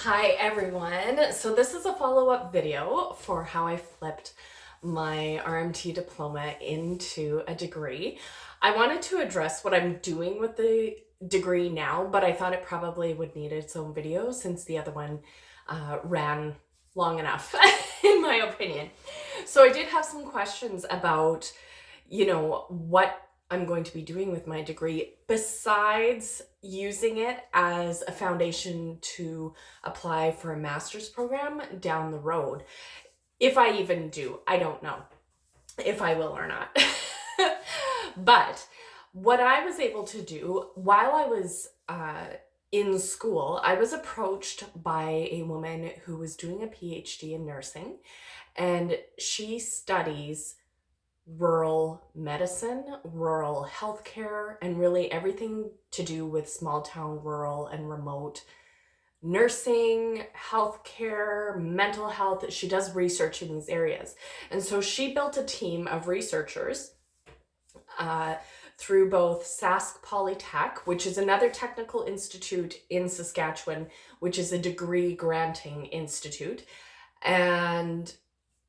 Hi everyone. So this is a follow-up video for how I flipped my RMT diploma into a degree. I wanted to address what I'm doing with the degree now, but I thought it probably would need its own video since the other one ran long enough, in my opinion. So I did have some questions about, what I'm going to be doing with my degree besides using it as a foundation to apply for a master's program down the road. If I even do, I don't know if I will or not. But what I was able to do while I was in school, I was approached by a woman who was doing a PhD in nursing, and she studies rural medicine, rural healthcare, and really everything to do with small town, rural, and remote nursing, healthcare, mental health. She does research in these areas. And so she built a team of researchers uh, through both Sask Polytech, which is another technical institute in Saskatchewan, which is a degree granting institute. And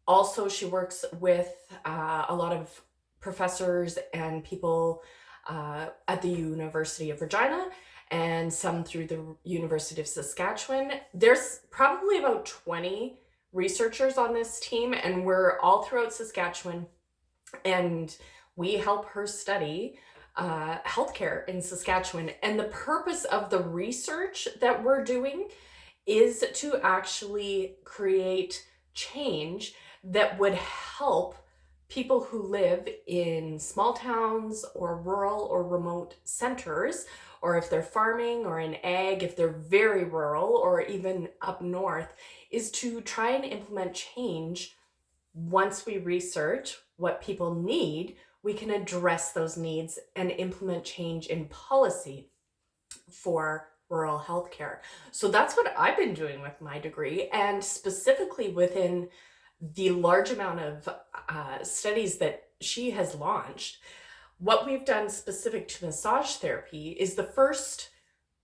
also, she works with a lot of professors and people at the University of Regina and some through the University of Saskatchewan. There's probably about 20 researchers on this team, and we're all throughout Saskatchewan, and we help her study healthcare in Saskatchewan. And the purpose of the research that we're doing is to actually create change that would help people who live in small towns or rural or remote centers, or if they're farming or in ag, if they're very rural or even up north, is to try and implement change. Once we research what people need, we can address those needs and implement change in policy for rural healthcare. So that's what I've been doing with my degree, and specifically within the large amount of studies that she has launched. What we've done specific to massage therapy is the first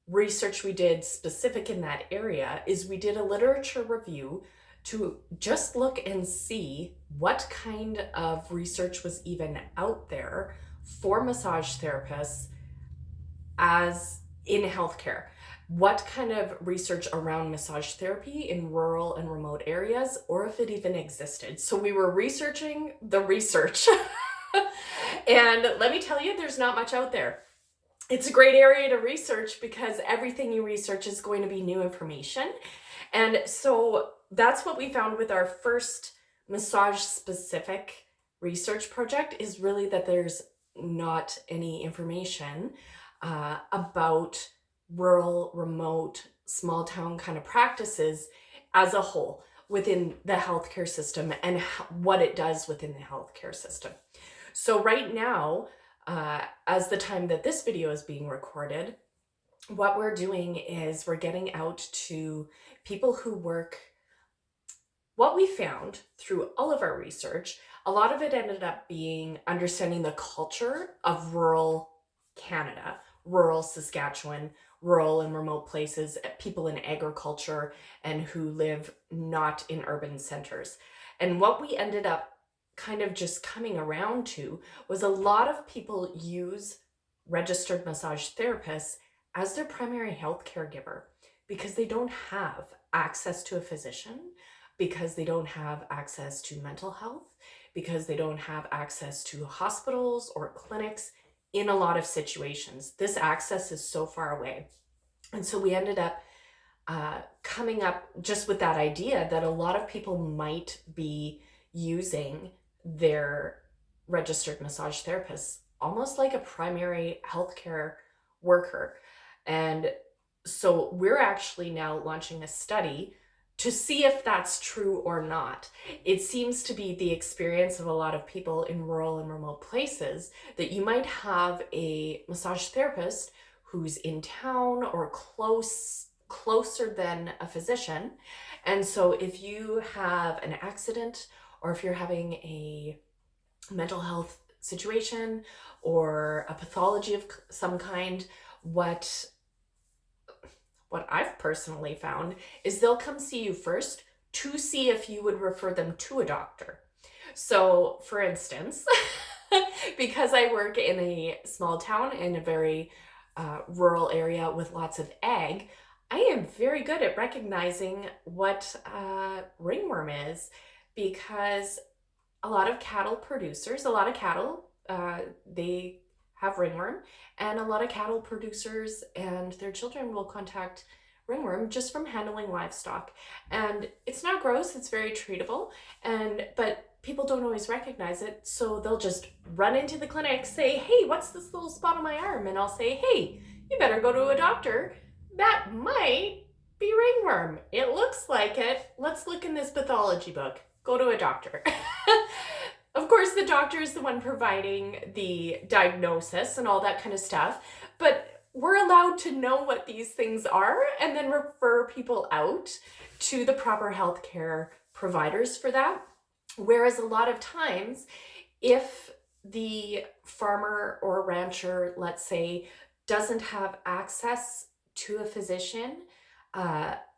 research we did specific in that area is we did a literature review to just look and see what kind of research was even out there for massage therapists as in healthcare. What kind of research around massage therapy in rural and remote areas, or if it even existed. So we were researching the research. And let me tell you, there's not much out there. It's a great area to research because everything you research is going to be new information. And so that's what we found with our first massage specific research project, is really that there's not any information about rural, remote, small town kind of practices as a whole within the healthcare system and what it does within the healthcare system. So right now, as the time that this video is being recorded, what we're doing is we're getting out to people who work. What we found through all of our research, a lot of it ended up being understanding the culture of rural Canada, rural Saskatchewan, rural and remote places, people in agriculture, and who live not in urban centers. And what we ended up kind of just coming around to was a lot of people use registered massage therapists as their primary health caregiver because they don't have access to a physician, because they don't have access to mental health, because they don't have access to hospitals or clinics. In a lot of situations, this access is so far away. And so we ended up coming up just with that idea that a lot of people might be using their registered massage therapists almost like a primary healthcare worker. And so we're actually now launching a study to see if that's true or not. It seems to be the experience of a lot of people in rural and remote places that you might have a massage therapist who's in town or closer than a physician. And so if you have an accident, or if you're having a mental health situation or a pathology of some kind, what what I've personally found is they'll come see you first to see if you would refer them to a doctor. So, for instance, because I work in a small town in a very rural area with lots of ag, I am very good at recognizing what ringworm is, because a lot of cattle producers, a lot of cattle, they have ringworm, and a lot of cattle producers and their children will contact ringworm just from handling livestock. And it's not gross, it's very treatable, but people don't always recognize it, so they'll just run into the clinic, say, hey, what's this little spot on my arm? And I'll say, hey, you better go to a doctor. That might be ringworm. It looks like it. Let's look in this pathology book. Go to a doctor. Of course, the doctor is the one providing the diagnosis and all that kind of stuff, but we're allowed to know what these things are and then refer people out to the proper healthcare providers for that. Whereas a lot of times, if the farmer or rancher, let's say, doesn't have access to a physician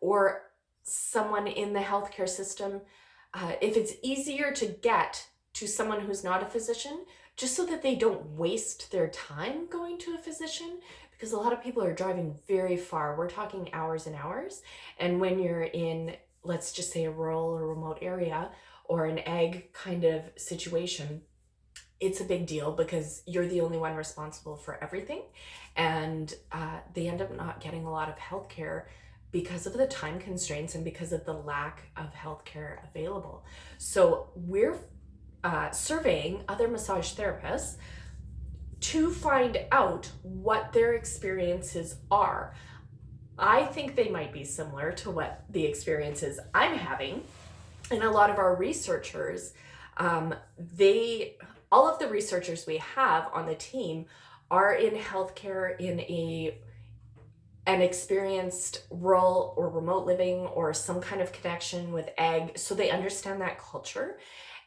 or someone in the healthcare system, if it's easier to get to someone who's not a physician, just so that they don't waste their time going to a physician, because a lot of people are driving very far. We're talking hours and hours. And when you're in, let's just say, a rural or remote area or an ag kind of situation, it's a big deal because you're the only one responsible for everything. And they end up not getting a lot of healthcare because of the time constraints and because of the lack of healthcare available. So we're surveying other massage therapists to find out what their experiences are. I think they might be similar to what the experiences I'm having. And a lot of our researchers, all of the researchers we have on the team are in healthcare in an experienced rural or remote living or some kind of connection with ag, so they understand that culture.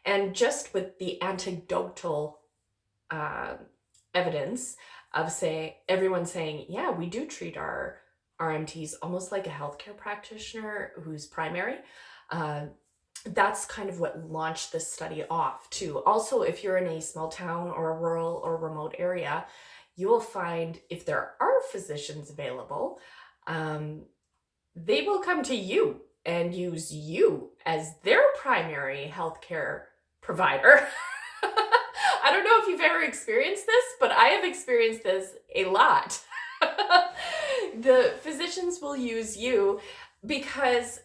And just with the anecdotal evidence of everyone saying, yeah, we do treat our RMTs almost like a healthcare practitioner who's primary. That's kind of what launched this study off too. Also, if you're in a small town or a rural or remote area, you will find if there are physicians available, they will come to you and use you as their primary healthcare provider. I don't know if you've ever experienced this, but I have experienced this a lot. The physicians will use you because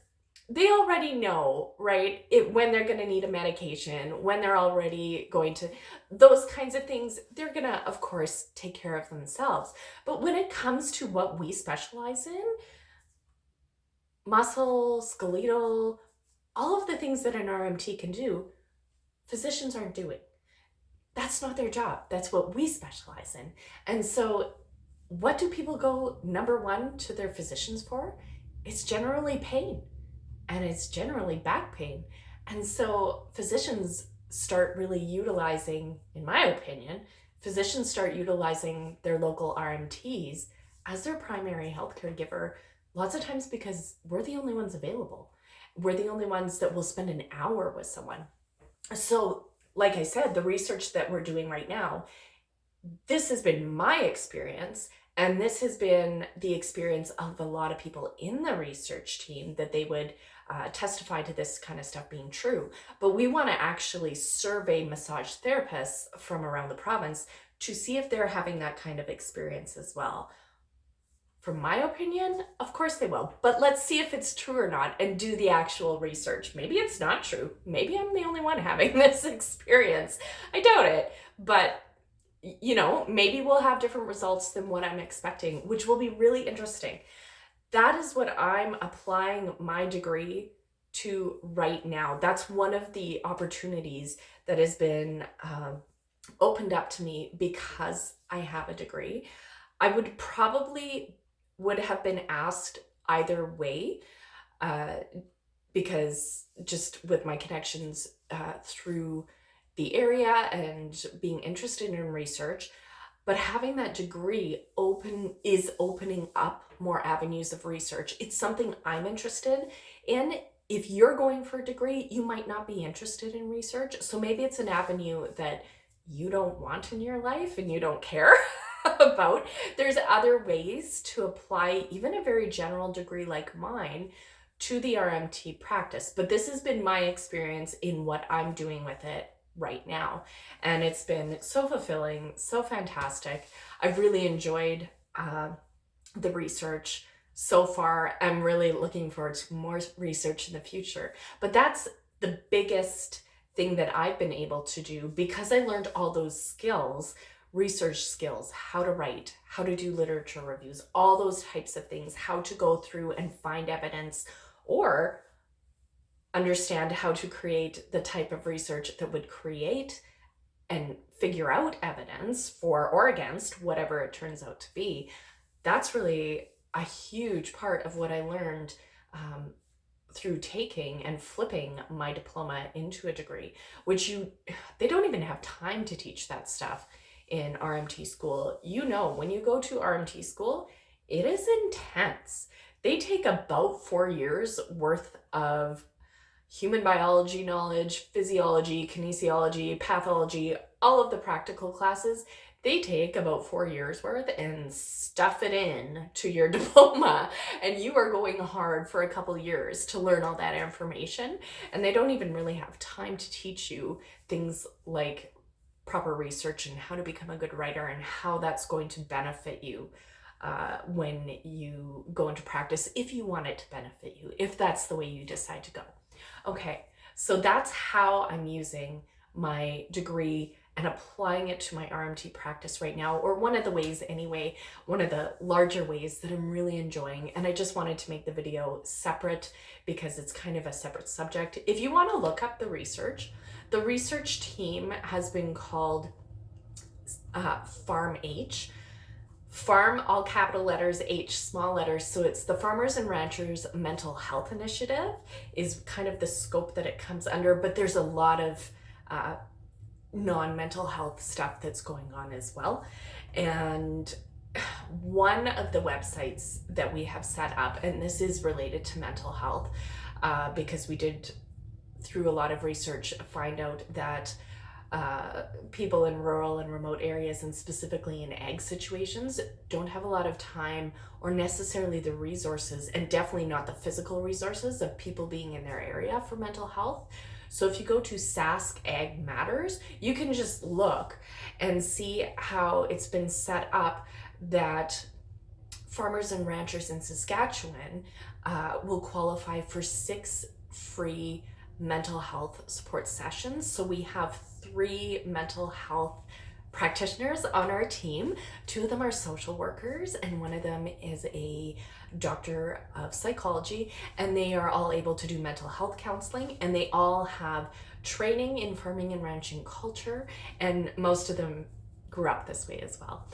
they already know, right, when they're going to need a medication, when they're already going to, those kinds of things, they're going to, of course, take care of themselves. But when it comes to what we specialize in, muscle, skeletal, all of the things that an RMT can do, physicians aren't doing. That's not their job. That's what we specialize in. And so what do people go number one to their physicians for? It's generally pain. And it's generally back pain. And so physicians start really utilizing, in my opinion, physicians start utilizing their local RMTs as their primary healthcare giver, lots of times because we're the only ones available. We're the only ones that will spend an hour with someone. So, like I said, the research that we're doing right now, this has been my experience, and this has been the experience of a lot of people in the research team, that they would testify to this kind of stuff being true. But we want to actually survey massage therapists from around the province to see if they're having that kind of experience as well. From my opinion, of course they will. But let's see if it's true or not and do the actual research. Maybe it's not true. Maybe I'm the only one having this experience. I doubt it. But maybe we'll have different results than what I'm expecting, which will be really interesting. That is what I'm applying my degree to right now. That's one of the opportunities that has been opened up to me because I have a degree. I would have been asked either way because just with my connections through the area and being interested in research. but having that degree is opening up more avenues of research. It's something I'm interested in. If you're going for a degree, you might not be interested in research. So maybe it's an avenue that you don't want in your life and you don't care about. There's other ways to apply even a very general degree like mine to the RMT practice. But this has been my experience in what I'm doing with it right now. And it's been so fulfilling, so fantastic. I've really enjoyed the research so far. I'm really looking forward to more research in the future. But that's the biggest thing that I've been able to do because I learned all those skills, research skills, how to write, how to do literature reviews, all those types of things, how to go through and find evidence or understand how to create the type of research that would create and figure out evidence for or against whatever it turns out to be. That's really a huge part of what I learned through taking and flipping my diploma into a degree, which they don't even have time to teach that stuff in RMT school. You know, when you go to RMT school, it is intense. They take about 4 years worth of human biology knowledge, physiology, kinesiology, pathology, all of the practical classes. They take about 4 years worth and stuff it in to your diploma, and you are going hard for a couple years to learn all that information, and they don't even really have time to teach you things like proper research and how to become a good writer and how that's going to benefit you when you go into practice, if you want it to benefit you, if that's the way you decide to go. Okay, so that's how I'm using my degree and applying it to my RMT practice right now, or one of the ways anyway, one of the larger ways that I'm really enjoying. And I just wanted to make the video separate because it's kind of a separate subject. If you want to look up the research team has been called FARM-H. Farm, all capital letters, H, small letters. So it's the Farmers and Ranchers Mental Health Initiative is kind of the scope that it comes under, but there's a lot of non-mental health stuff that's going on as well. And one of the websites that we have set up, and this is related to mental health, because we did, through a lot of research, find out that people in rural and remote areas, and specifically in ag situations, don't have a lot of time or necessarily the resources, and definitely not the physical resources of people being in their area for mental health. So if you go to Sask Ag Matters, you can just look and see how it's been set up that farmers and ranchers in Saskatchewan will qualify for 6 free mental health support sessions. So we have 3 mental health practitioners on our team. 2 of them are social workers, and 1 of them is a doctor of psychology, and they are all able to do mental health counseling, and they all have training in farming and ranching culture, and most of them grew up this way as well.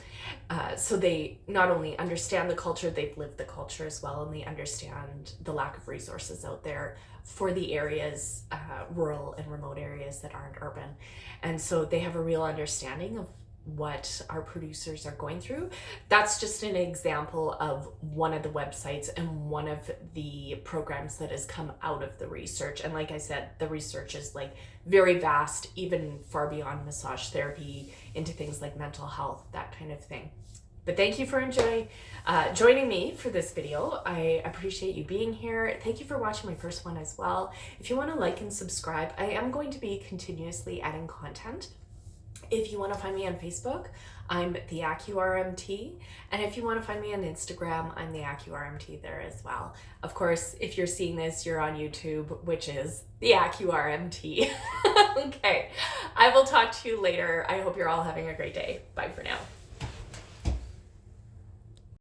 So they not only understand the culture, they've lived the culture as well, and they understand the lack of resources out there for the areas, rural and remote areas that aren't urban. And so they have a real understanding of what our producers are going through. That's just an example of one of the websites and one of the programs that has come out of the research. And like I said, the research is like very vast, even far beyond massage therapy, into things like mental health, that kind of thing. But thank you for joining me for this video. I appreciate you being here. Thank you for watching my first one as well. If you want to like and subscribe, I am going to be continuously adding content. If you want to find me on Facebook, I'm the RMT. And if you want to find me on Instagram, I'm the RMT there as well. Of course, if you're seeing this, you're on YouTube, which is the RMT. Okay, I will talk to you later. I hope you're all having a great day. Bye for now.